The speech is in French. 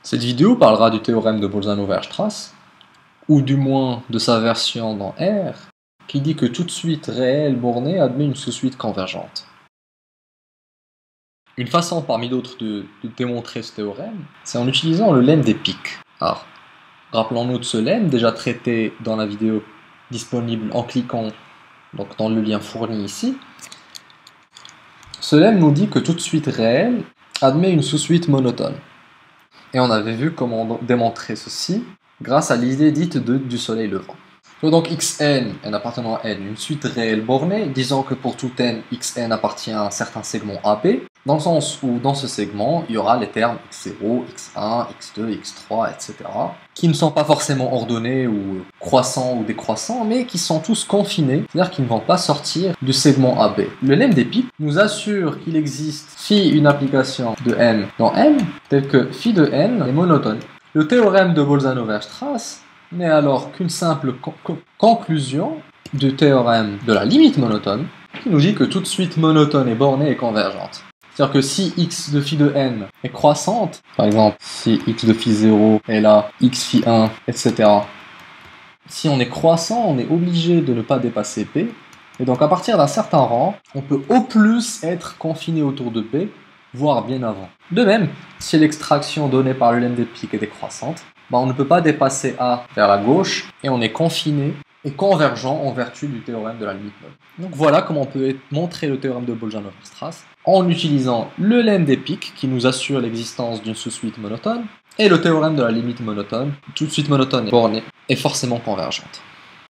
Cette vidéo parlera du théorème de Bolzano-Weierstrass, ou du moins de sa version dans R, qui dit que toute suite réelle bornée admet une sous-suite convergente. Une façon parmi d'autres de démontrer ce théorème, c'est en utilisant le lemme des pics. Alors, rappelons-nous de ce lemme, déjà traité dans la vidéo disponible en cliquant donc, dans le lien fourni ici. Ce lemme nous dit que toute suite réelle admet une sous-suite monotone. Et on avait vu comment démontrer ceci grâce à l'idée dite du soleil levant. Donc xn, n appartenant à n, une suite réelle bornée, disons que pour tout n, xn appartient à un certain segment AB, dans le sens où dans ce segment, il y aura les termes x0, x1, x2, x3, etc., qui ne sont pas forcément ordonnés ou croissants ou décroissants, mais qui sont tous confinés, c'est-à-dire qu'ils ne vont pas sortir du segment AB. Le lemme des pics nous assure qu'il existe phi une application de n dans n, telle que phi de n est monotone. Le théorème de Bolzano-Weierstrass n'est alors qu'une simple conclusion du théorème de la limite monotone, qui nous dit que toute suite monotone et bornée est convergente. C'est-à-dire que si x de phi de n est croissante, par exemple si x de phi 0 est là, x phi 1, etc. Si on est croissant, on est obligé de ne pas dépasser b, et donc à partir d'un certain rang, on peut au plus être confiné autour de b, voire bien avant. De même, si l'extraction donnée par le lemme des pics est décroissante, on ne peut pas dépasser A vers la gauche et on est confiné et convergent en vertu du théorème de la limite monotone. Donc voilà comment on peut montrer le théorème de Bolzano-Weierstrass en utilisant le lemme des pics qui nous assure l'existence d'une sous-suite monotone et le théorème de la limite monotone, toute suite monotone et bornée est forcément convergente.